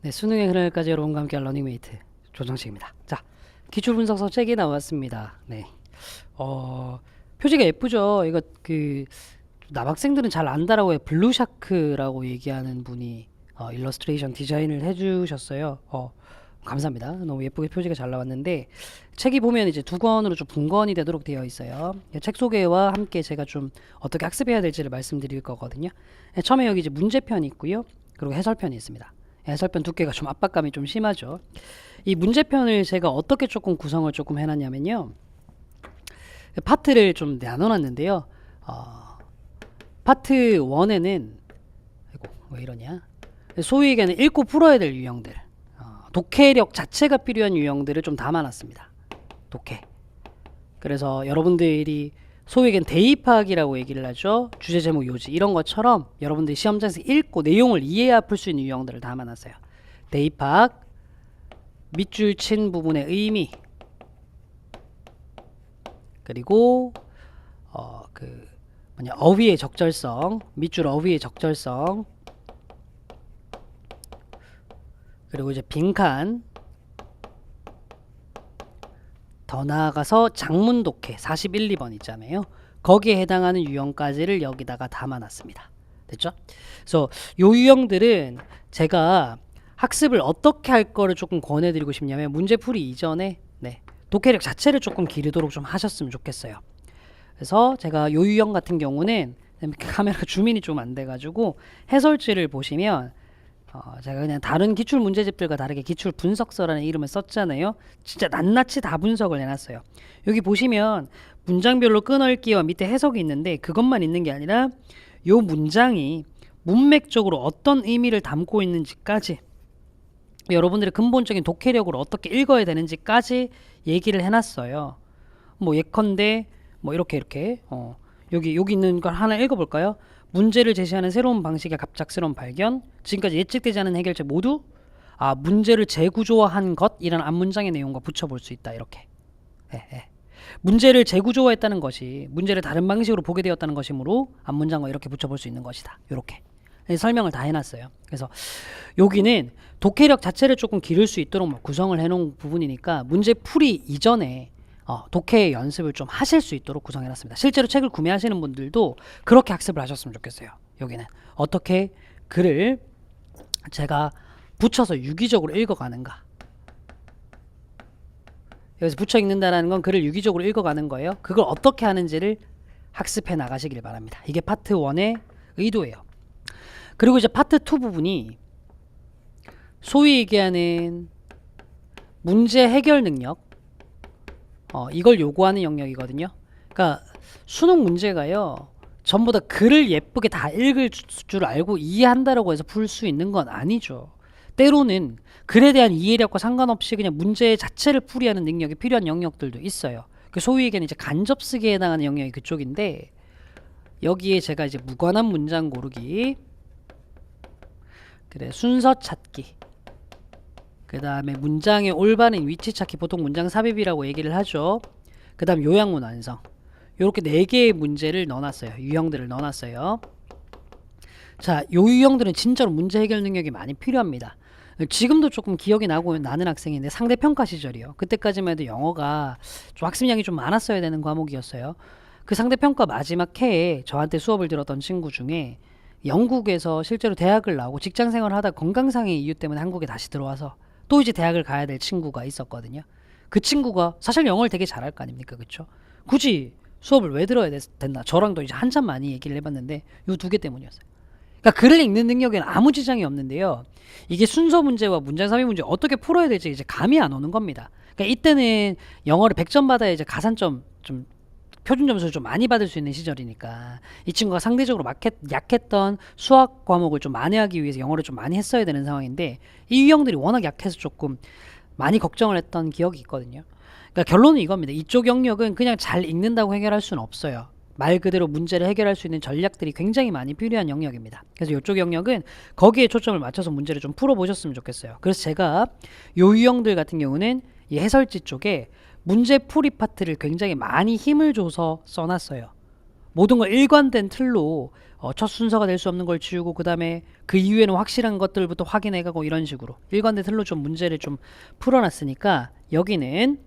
네, 수능의 그날까지 여러분과 함께할 러닝메이트 조정식입니다. 자, 기출분석서 책이 나왔습니다. 네, 표지가 예쁘죠? 이거 남학생들은 잘 안다라고 해 블루샤크라고 얘기하는 분이 일러스트레이션 디자인을 해주셨어요. 감사합니다. 너무 예쁘게 표지가 잘 나왔는데 책이 보면 이제 두 권으로 좀 분권이 되도록 되어 있어요. 책 소개와 함께 제가 좀 어떻게 학습해야 될지를 말씀드릴 거거든요. 처음에 여기 이제 문제편이 있고요. 그리고 해설편이 있습니다. 해설편 두께가 좀 압박감이 좀 심하죠. 이 문제편을 제가 어떻게 조금 구성을 조금 해놨냐면요. 파트를 좀 나눠놨는데요. 파트 1에는 아이고 왜 이러냐, 소위 얘기하는 읽고 풀어야 될 유형들, 독해력 자체가 필요한 유형들을 좀 담아놨습니다. 독해. 그래서 여러분들이 소위 얘기하는 대입학이라고 얘기를 하죠. 주제 제목 요지 이런 것처럼 여러분들이 시험장에서 읽고 내용을 이해해야 풀 수 있는 유형들을 담아놨어요. 대입학, 밑줄 친 부분의 의미, 그리고 어휘의 적절성, 밑줄 어휘의 적절성, 그리고 이제 빈칸, 더 나아가서 장문 독해 41, 2번 있잖아요. 거기에 해당하는 유형까지를 여기다가 담아놨습니다. 됐죠? 그래서 요 유형들은 제가 학습을 어떻게 할 거를 조금 권해드리고 싶냐면 문제풀이 이전에 독해력 자체를 조금 기르도록 좀 하셨으면 좋겠어요. 그래서 제가 요 유형 같은 경우는 카메라 줌인이 좀 안 돼가지고 해설지를 보시면 제가 그냥 다른 기출 문제집들과 다르게 기출 분석서라는 이름을 썼잖아요. 진짜 낱낱이 다 분석을 해놨어요. 여기 보시면 문장별로 끊어읽기와 밑에 해석이 있는데 그것만 있는 게 아니라 요 문장이 문맥적으로 어떤 의미를 담고 있는지까지, 여러분들의 근본적인 독해력으로 어떻게 읽어야 되는지까지 얘기를 해놨어요. 뭐 예컨대 뭐 이렇게 여기 있는 걸 하나 읽어볼까요? 문제를 제시하는 새로운 방식의 갑작스러운 발견, 지금까지 예측되지 않은 해결책 모두 문제를 재구조화한 것이라는 앞문장의 내용과 붙여볼 수 있다. 이렇게 문제를 재구조화했다는 것이 문제를 다른 방식으로 보게 되었다는 것이므로 앞문장과 이렇게 붙여볼 수 있는 것이다. 이렇게 설명을 다 해놨어요. 그래서 여기는 독해력 자체를 조금 기를 수 있도록 구성을 해놓은 부분이니까 문제 풀이 이전에 독해 연습을 좀 하실 수 있도록 구성해놨습니다. 실제로 책을 구매하시는 분들도 그렇게 학습을 하셨으면 좋겠어요. 여기는 어떻게 글을 제가 붙여서 유기적으로 읽어가는가, 여기서 붙여 읽는다는 건 글을 유기적으로 읽어가는 거예요. 그걸 어떻게 하는지를 학습해 나가시길 바랍니다. 이게 파트 1의 의도예요. 그리고 이제 파트 2 부분이 소위 얘기하는 문제 해결 능력, 이걸 요구하는 영역이거든요. 그러니까 수능 문제가요, 전부 다 글을 예쁘게 다 읽을 줄 알고 이해한다라고 해서 풀 수 있는 건 아니죠. 때로는 글에 대한 이해력과 상관없이 그냥 문제 자체를 풀이하는 능력이 필요한 영역들도 있어요. 그 소위 얘기하는 이제 간접쓰기에 해당하는 영역이 그쪽인데, 여기에 제가 이제 무관한 문장 고르기, 그래 순서 찾기, 그 다음에 문장의 올바른 위치 찾기, 보통 문장 삽입이라고 얘기를 하죠. 그 다음 요약문 완성, 요렇게 4개의 문제를 넣어놨어요. 유형들을 넣어놨어요. 자, 요 유형들은 진짜로 문제 해결 능력이 많이 필요합니다. 지금도 조금 기억이 나는 학생인데 상대평가 시절이요. 그때까지만 해도 영어가 좀 학습량이 좀 많았어야 되는 과목이었어요. 그 상대평가 마지막 해에 저한테 수업을 들었던 친구 중에 영국에서 실제로 대학을 나오고 직장생활을 하다 건강상의 이유 때문에 한국에 다시 들어와서 또 이제 대학을 가야 될 친구가 있었거든요. 그 친구가 사실 영어를 되게 잘할 거 아닙니까? 그쵸? 굳이 수업을 왜 들어야 됐나? 저랑도 이제 한참 많이 얘기를 해봤는데 요 2개 때문이었어요. 그러니까 글을 읽는 능력에는 아무 지장이 없는데요. 이게 순서 문제와 문장 삽입 문제 어떻게 풀어야 될지 이제 감이 안 오는 겁니다. 그러니까 이때는 영어를 100점 받아야 이제 가산점 좀 표준 점수를 좀 많이 받을 수 있는 시절이니까 이 친구가 상대적으로 약했던 수학 과목을 좀 만회하기 위해서 영어를 좀 많이 했어야 되는 상황인데 이 유형들이 워낙 약해서 조금 많이 걱정을 했던 기억이 있거든요. 그러니까 결론은 이겁니다. 이쪽 영역은 그냥 잘 읽는다고 해결할 수는 없어요. 말 그대로 문제를 해결할 수 있는 전략들이 굉장히 많이 필요한 영역입니다. 그래서 이쪽 영역은 거기에 초점을 맞춰서 문제를 좀 풀어보셨으면 좋겠어요. 그래서 제가 요 유형들 같은 경우는 이 해설지 쪽에 문제 풀이 파트를 굉장히 많이 힘을 줘서 써놨어요. 모든 걸 일관된 틀로 첫 순서가 될 수 없는 걸 지우고 그 다음에 그 이후에는 확실한 것들부터 확인해가고 이런 식으로 일관된 틀로 좀 문제를 좀 풀어놨으니까 여기는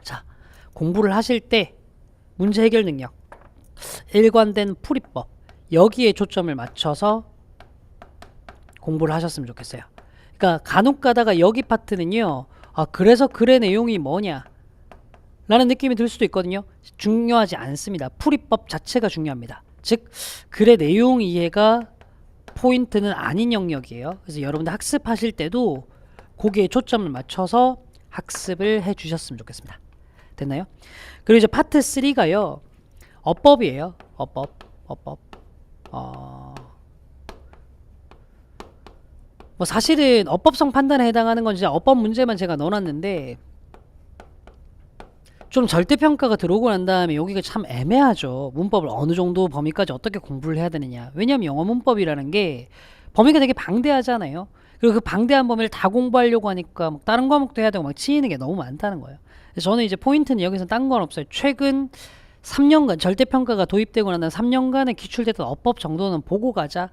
자 공부를 하실 때 문제 해결 능력 일관된 풀이법 여기에 초점을 맞춰서 공부를 하셨으면 좋겠어요. 그러니까 간혹 가다가 여기 파트는요 그래서 글의 내용이 뭐냐 라는 느낌이 들 수도 있거든요. 중요하지 않습니다. 풀이법 자체가 중요합니다. 즉 글의 내용 이해가 포인트는 아닌 영역이에요. 그래서 여러분들 학습하실 때도 거기에 초점을 맞춰서 학습을 해 주셨으면 좋겠습니다. 됐나요? 그리고 이제 파트 3가요. 어법이에요. 어법. 뭐 사실은 어법성 판단에 해당하는 건 진짜 어법 문제만 제가 넣어놨는데 좀 절대평가가 들어오고 난 다음에 여기가 참 애매하죠. 문법을 어느 정도 범위까지 어떻게 공부를 해야 되느냐. 왜냐하면 영어 문법이라는 게 범위가 되게 방대하잖아요. 그리고 그 방대한 범위를 다 공부하려고 하니까 막 다른 과목도 해야 되고 막 치이는 게 너무 많다는 거예요. 그래서 저는 이제 포인트는 여기서 딴 건 없어요. 최근 3년간 절대평가가 도입되고 난 다음 3년간에 기출됐던 어법 정도는 보고 가자.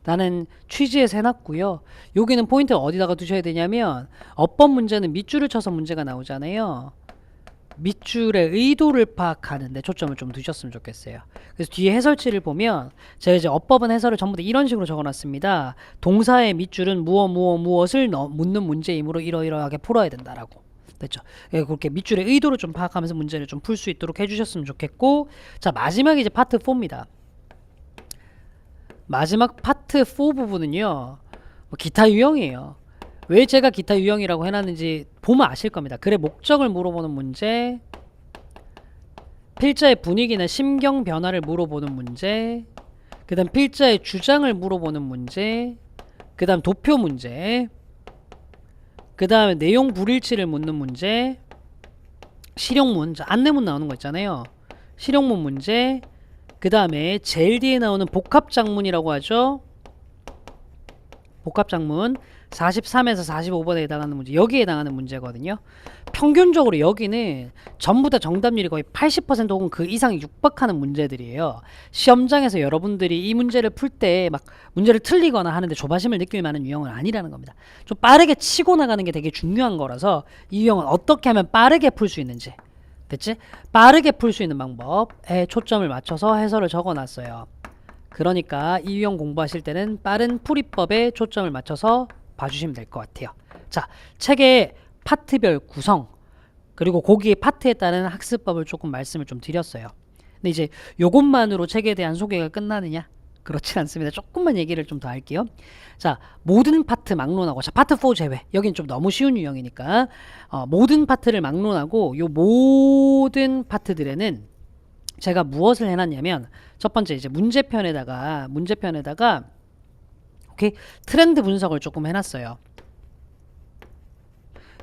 라는 취지에서 해놨고요. 여기는 포인트를 어디다가 두셔야 되냐면 어법 문제는 밑줄을 쳐서 문제가 나오잖아요. 밑줄의 의도를 파악하는 데 초점을 좀 두셨으면 좋겠어요. 그래서 뒤에 해설지를 보면 제가 이제 어법은 해설을 전부 다 이런 식으로 적어놨습니다. 동사의 밑줄은 무엇을 묻는 문제이므로 이러이러하게 풀어야 된다라고. 됐죠? 그렇게 밑줄의 의도를 좀 파악하면서 문제를 좀 풀 수 있도록 해주셨으면 좋겠고, 자 마지막에 이제 파트 4입니다. 마지막 파트 4 부분은요 뭐 기타 유형이에요. 왜 제가 기타 유형이라고 해놨는지 보면 아실 겁니다. 글의 목적을 물어보는 문제, 필자의 분위기나 심경 변화를 물어보는 문제, 그 다음 필자의 주장을 물어보는 문제, 그 다음 도표 문제, 그 다음에 내용 불일치를 묻는 문제, 실용문, 안내문 나오는 거 있잖아요. 실용문 문제, 그 다음에 제일 뒤에 나오는 복합장문이라고 하죠. 복합장문 43에서 45번에 해당하는 문제, 여기에 해당하는 문제거든요. 평균적으로 여기는 전부 다 정답률이 거의 80% 혹은 그 이상이 육박하는 문제들이에요. 시험장에서 여러분들이 이 문제를 풀 때 막 문제를 틀리거나 하는데 조바심을 느낄 만한 유형은 아니라는 겁니다. 좀 빠르게 치고 나가는 게 되게 중요한 거라서 이 유형은 어떻게 하면 빠르게 풀 수 있는지, 됐지? 빠르게 풀 수 있는 방법에 초점을 맞춰서 해설을 적어놨어요. 그러니까 이 유형 공부하실 때는 빠른 풀이법에 초점을 맞춰서 봐주시면 될 것 같아요. 자, 책의 파트별 구성 그리고 거기에 파트에 따른 학습법을 조금 말씀을 좀 드렸어요. 근데 이제 요것만으로 책에 대한 소개가 끝나느냐? 그렇진 않습니다. 조금만 얘기를 좀 더 할게요. 자, 모든 파트 막론하고, 자, 파트 4 제외. 여긴 좀 너무 쉬운 유형이니까 모든 파트를 막론하고 요 모든 파트들에는 제가 무엇을 해놨냐면 첫 번째 이제 문제편에다가 오케이 트렌드 분석을 조금 해놨어요.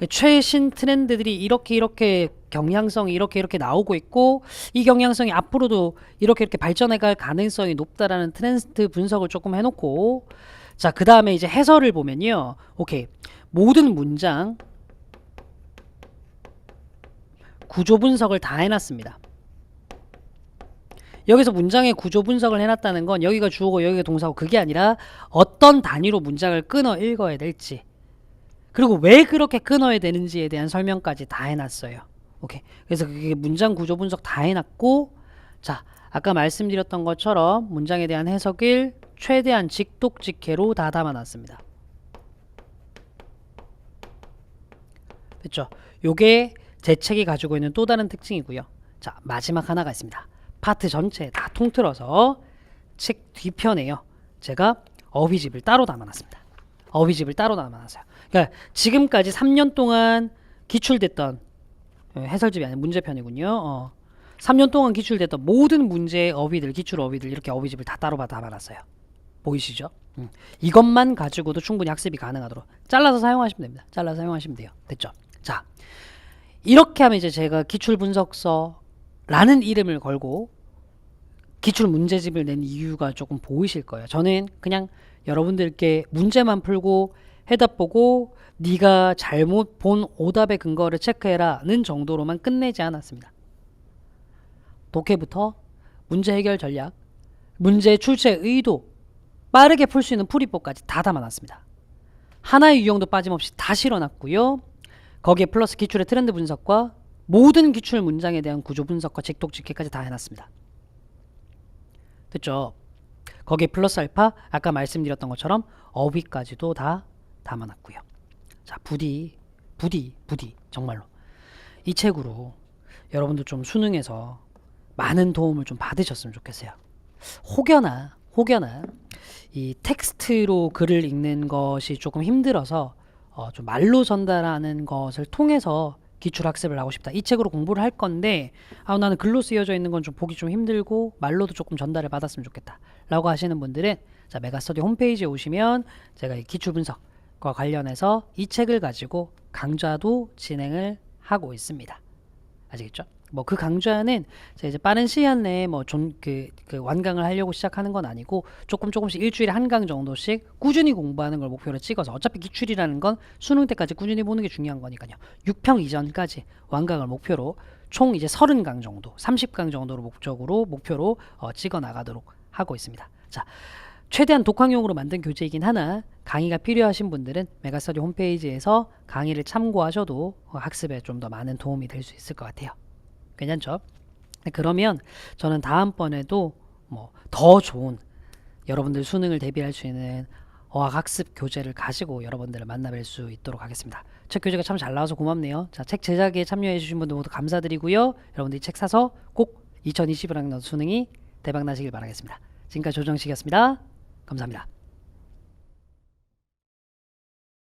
최신 트렌드들이 이렇게 경향성이 이렇게 나오고 있고 이 경향성이 앞으로도 이렇게 발전해갈 가능성이 높다라는 트렌드 분석을 조금 해놓고, 자 그 다음에 이제 해설을 보면요, 오케이 모든 문장 구조 분석을 다 해놨습니다. 여기서 문장의 구조 분석을 해놨다는 건 여기가 주어고 여기가 동사고 그게 아니라 어떤 단위로 문장을 끊어 읽어야 될지, 그리고 왜 그렇게 끊어야 되는지에 대한 설명까지 다 해놨어요. 오케이. 그래서 그게 문장 구조 분석 다 해놨고, 자 아까 말씀드렸던 것처럼 문장에 대한 해석을 최대한 직독직해로 다 담아놨습니다. 됐죠? 요게 제 책이 가지고 있는 또 다른 특징이고요. 자 마지막 하나가 있습니다. 파트 전체 다 통틀어서 책 뒤편에요, 제가 어휘집을 따로 담아놨습니다. 어휘집을 따로 담아놨어요. 그러니까 지금까지 3년 동안 기출됐던 해설집이 아니라 문제편이군요. 3년 동안 기출됐던 모든 문제의 어휘들, 기출 어휘들 이렇게 어휘집을 다 따로 담아놨어요. 보이시죠? 이것만 가지고도 충분히 학습이 가능하도록 잘라서 사용하시면 됩니다. 잘라서 사용하시면 돼요. 됐죠? 자, 이렇게 하면 이제 제가 기출 분석서라는 이름을 걸고 기출 문제집을 낸 이유가 조금 보이실 거예요. 저는 그냥 여러분들께 문제만 풀고 해답 보고 네가 잘못 본 오답의 근거를 체크해라는 정도로만 끝내지 않았습니다. 독해부터 문제 해결 전략, 문제 출제 의도, 빠르게 풀 수 있는 풀이법까지 다 담아놨습니다. 하나의 유형도 빠짐없이 다 실어놨고요. 거기에 플러스 기출의 트렌드 분석과 모든 기출 문장에 대한 구조 분석과 직독 집계까지 다 해놨습니다. 됐죠? 거기에 플러스 알파 아까 말씀드렸던 것처럼 어휘까지도 다 담아놨고요. 자, 부디 정말로 이 책으로 여러분도 좀 수능에서 많은 도움을 좀 받으셨으면 좋겠어요. 혹여나 이 텍스트로 글을 읽는 것이 조금 힘들어서 좀 말로 전달하는 것을 통해서 기출학습을 하고 싶다. 이 책으로 공부를 할 건데 나는 글로 쓰여져 있는 건 좀 보기 좀 힘들고 말로도 조금 전달을 받았으면 좋겠다 라고 하시는 분들은 자, 메가스터디 홈페이지에 오시면 제가 이 기출 분석과 관련해서 이 책을 가지고 강좌도 진행을 하고 있습니다. 아시겠죠? 뭐 그 강좌는 제가 이제 빠른 시간 내에 뭐 완강을 하려고 시작하는 건 아니고 조금씩 일주일에 한 강 정도씩 꾸준히 공부하는 걸 목표로 찍어서 어차피 기출이라는 건 수능 때까지 꾸준히 보는 게 중요한 거니까요. 6평 이전까지 완강을 목표로 총 이제 30강 정도, 30강 정도로 목표로 찍어 나가도록 하고 있습니다. 자, 최대한 독학용으로 만든 교재이긴 하나 강의가 필요하신 분들은 메가스터디 홈페이지에서 강의를 참고하셔도 학습에 좀 더 많은 도움이 될 수 있을 것 같아요. 괜찮죠? 그러면 저는 다음번에도 뭐 더 좋은 여러분들 수능을 대비할 수 있는 어학학습 교재를 가지고 여러분들을 만나뵐 수 있도록 하겠습니다. 책 교재가 참 잘 나와서 고맙네요. 자, 책 제작에 참여해 주신 분들 모두 감사드리고요. 여러분들 이 책 사서 꼭 2021학년 수능이 대박 나시길 바라겠습니다. 지금까지 조정식이었습니다. 감사합니다.